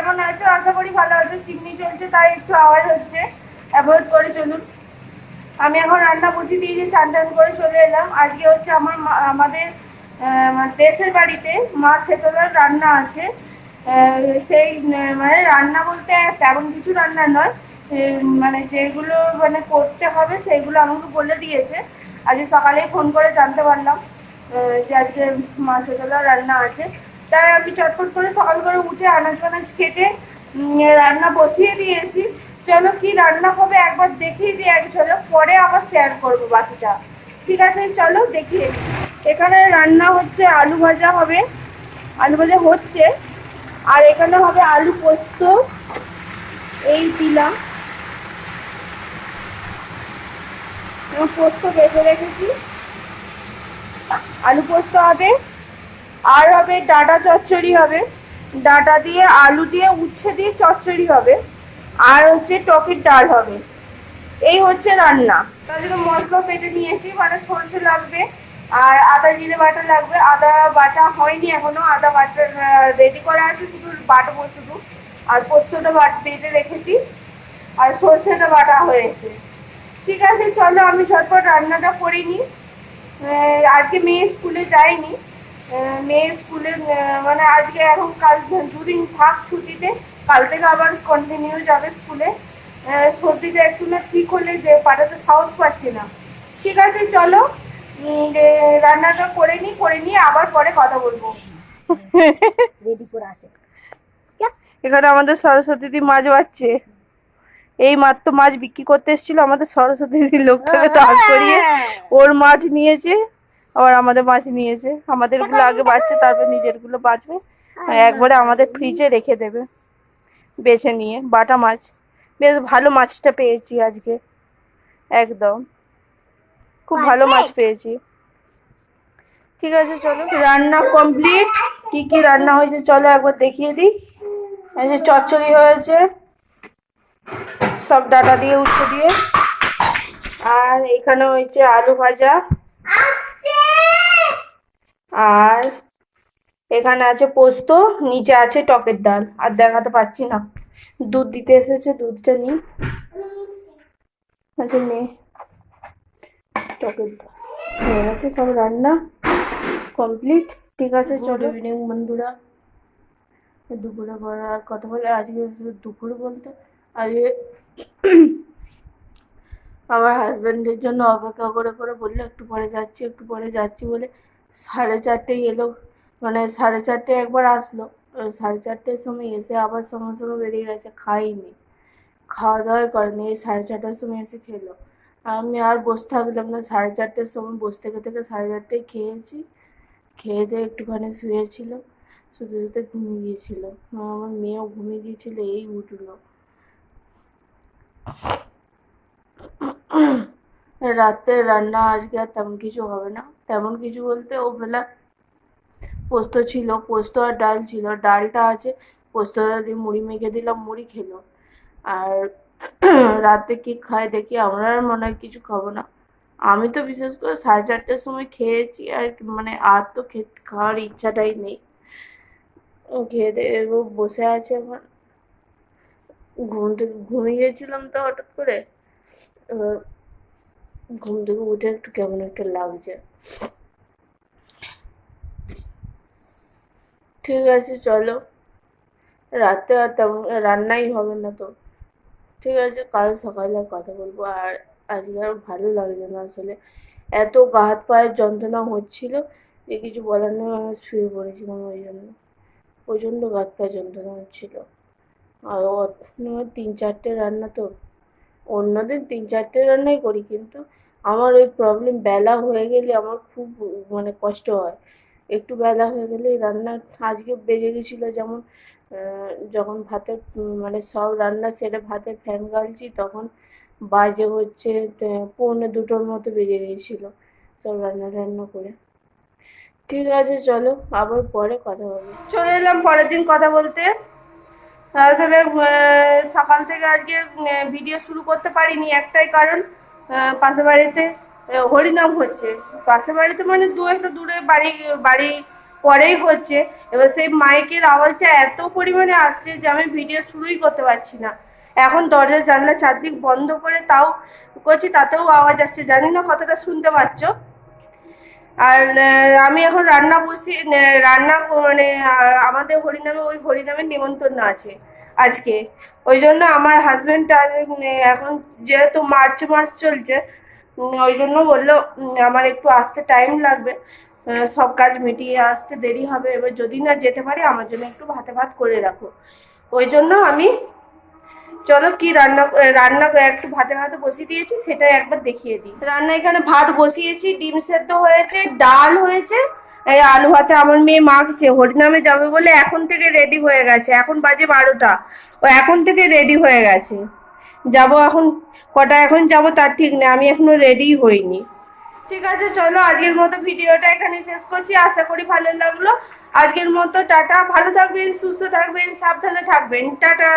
কেমন আছো? আশা করি ভালো আছো। চিমনি চলছে তাই একটু আওয়াজ হচ্ছে, অ্যাভয়েড করে চলুন। আমি এখন রান্না বসিয়ে দিয়ে চান টান করে চলে এলাম। আজকে হচ্ছে আমাদের দেশের বাড়িতে মা ছেতলার রান্না আছে। সেই মানে রান্না বলতে তেমন কিছু রান্না নয়, মানে যেগুলো মানে করতে হবে সেইগুলো আমাকে বলে দিয়েছে। আজকে সকালেই ফোন করে জানতে পারলাম যে আজকে মা ছেতলার রান্না আছে। তাই আমি চটপট করে সকাল করে উঠে আনাজ ফানাজ কেটে রান্না বসিয়ে দিয়েছি। চলো কি রান্না হবে একবার দেখিয়ে দিই এক ঝলক, পরে আবার শেয়ার করবো বাকিটা। ঠিক আছে, চলো দেখিয়ে দিই। এখানে রান্না হচ্ছে, আলু ভাজা হবে, আলু ভাজা হচ্ছে। আর এখানে হবে আলু পোস্ত, এই দিলাম পোস্ত বেঁধে রেখেছি, আলু পোস্ত হবে। আর হবে ডাঁটা চচ্চড়ি হবে, ডাঁটা দিয়ে আলু দিয়ে উচ্ছে দিয়ে চচ্চড়ি হবে। আর হচ্ছে টকের ডাল হবে। এই হচ্ছে রান্না। তার জন্য মশলা বেটে নিয়েছি, মানে সরষে লাগবে আর আদা জিরে বাটা লাগবে। আদা বাটা হয়নি এখনো, আদা বাটা রেডি করা আছে, শুধু বাটবো শুধু। আর পোস্তটা বেটে রেখেছি, আর সরষেটা বাটা হয়েছে। ঠিক আছে, চলো আমি ঝটপট রান্নাটা করে নিই। আজকে মেয়ে স্কুলে যায়নি, মেয়ে স্কুলে মানে আজকে এখন কাল দুদিন থাক ছুটিতে, কাল থেকে আবার কন্টিনিউ যাবে স্কুলে। সর্দিটা একটু না ঠিক হলে যে পাঠাতে সাহস পাচ্ছি না। ঠিক আছে চলো, রান্নাটা করে নিয়ে আবার পরে কথা বলবো। রেডি করে আছে। এখানে আমাদের সরস্বতী দি মাছ বাচ্ছে। এই মাত্র মাছ বিক্রি করতে এসেছিল আমাদের সরস্বতী দিদির লোকটাকে দাঁড় করিয়ে, ওর মাছ নিয়েছে আবার আমাদের মাছ নিয়েছে। আমাদের গুলো আগে বাঁচছে, তারপর নিজের গুলো বাঁচবে, একবারে আমাদের ফ্রিজে রেখে দেবে বেছে নিয়ে। বাটা মাছ, বেশ ভালো মাছটা পেয়েছি আজকে, একদম খুব ভালো মাছ পেয়েছি। ঠিক আছে চলো, রান্না কমপ্লিট। কি কি রান্না হয়েছে চলো একবার দেখিয়ে দিই। এই যে চচ্চড়ি হয়েছে, সব ডাটা দিয়ে উচ্ছে দিয়ে। আর এখানে হয়েছে আলু ভাজা। আর এখানে আছে পোস্ত, নিচে আছে টকের ডাল। আর দেখাতে পাচ্ছি না, দুধ দিতে এসেছে, দুধটা নিই। আচ্ছা নে, টকের ডাল হয়ে গেছে, সব রান্না কমপ্লিট। ঠিক আছে চলো, ইভিনিং বন্ধুরা। দুপুরে পরে আর কথা বলে, আজকে দুপুরে বলতে আজকে আমার হাজব্যান্ডের জন্য অপেক্ষা করে করে বললো একটু পরে যাচ্ছি একটু পরে যাচ্ছি বলে 4:30 এলো। মানে 4:30 একবার আসলো, 4:30 সময় এসে আবার সঙ্গে সঙ্গে বেরিয়ে গেছে, খাইনি, খাওয়া দাওয়াই করেনি। এই 4:30 সময় এসে খেলো। আমি আর বসে থাকলাম না, 4:30 সময় বসে থেকে 4:30 খেয়েছি। খেয়ে দিয়ে একটুখানি শুয়েছিল, শুতে শুতে ঘুমিয়ে গিয়েছিল। আমার মেয়েও ঘুমিয়ে গিয়েছিল, এই উঠলো। রাতে রান্না আজকে আর তেমন কিছু হবে না। তেমন কিছু বলতে ও বেলা পোস্ত ছিল, পোস্ত আর ডাল ছিল, ডালটা আছে, পোস্তটা দিয়ে মুড়ি মেখে দিলাম, মুড়ি খেলো। আর রাতে কি খায় দেখি, আমরা আর মনে হয় কিছু খাবো না। আমি তো বিশেষ করে 4:30 সময় খেয়েছি, আর মানে আর তো খাওয়ার ইচ্ছাটাই নেই। ও খেয়ে দিয়ে বসে আছে এখন। ঘুম থেকে ঘুমিয়ে গেছিলাম তো হঠাৎ করে, এবার ঘুম থেকে উঠে একটু কেমন একটা লাগছে। ঠিক আছে চলো, রাতে আর তেমন রান্নাই হবে না তো। ঠিক আছে, কাল সকালে কথা বলবো। আর আজকে আর ভালো লাগছে না আসলে, এত গা হাত পায়ের যন্ত্রণা হচ্ছিল যে কিছু বলার নেই। আমি শুয়ে পড়েছিলাম, ওই জন্য প্রচণ্ড গা হাত পায়ে যন্ত্রণা হচ্ছিল। আর 3-4টে রান্না তো, অন্যদিন 3-4টে রান্নাই করি, কিন্তু আমার ওই প্রবলেম, বেলা হয়ে গেলে আমার খুব মানে কষ্ট হয়। একটু বেলা হয়ে গেলে রান্না, আজকে বেজে গেছিলো যেমন যখন ভাতের মানে সব রান্না সেরে ভাতের ফ্যান গালছি, তখন বাজে হচ্ছে 1:45 মতো বেজে গিয়েছিলো সব রান্না টান্না করে। ঠিক আছে চলো, আবার পরে কথা হবে। চলে এলাম পরের দিন কথা বলতে। আসলে সকাল থেকে আজকে ভিডিও শুরু করতে পারিনি, একটাই কারণ, পাশের বাড়িতে হরিনাম হচ্ছে। পাশের বাড়িতে মানে একটা দূরে বাড়ি বাড়ি পরেই হচ্ছে। এবার সেই মাইকের আওয়াজটা এত পরিমাণে আসছে যে আমি ভিডিও শুরুই করতে পারছি না। এখন দরজা জানলা চারদিক বন্ধ করে তাও করছি, তাতেও আওয়াজ আসছে, জানি না কতটা শুনতে পাচ্ছ। আর আমি এখন রান্না বসিয়ে রান্না মানে আমাদের হরিনামে ওই হরিনামের নিমন্ত্রণ আছে আজকে। ওই জন্য আমার হাজবেন্ড এখন যেহেতু মার্চ মাস চলছে, ওই জন্য বললো আমার একটু আসতে টাইম লাগবে, সব কাজ মিটিয়ে আসতে দেরি হবে। এবার যদি না যেতে পারি আমার জন্য একটু ভাতে ভাত করে রাখো। ওই জন্য আমি, চলো কি রান্না রান্না একটু ভাতে ভাতে বসিয়ে দিয়েছি সেটাই একবার দেখিয়ে দিই। রান্না এখানে ভাত বসিয়েছি, ডিম সেদ্ধ হয়েছে, ডাল হয়েছে, এই আলু ভাতে আমার মেয়ে মাখছে। হরিনামে যাবে বলে এখন থেকে রেডি হয়ে গেছে, এখন বাজে 12টা, ও এখন থেকে রেডি হয়ে গেছে। যাব এখন, কটা এখন যাব তার ঠিক নেই, আমি এখনো রেডি হইনি। ঠিক আছে, চলো আজকের মতো ভিডিওটা এখানে শেষ করছি, আশা করি ভালো লাগলো। আজকের মতো টাটা, ভালো থাকবেন, সুস্থ থাকবেন, সাবধানে থাকবেন, টাটা।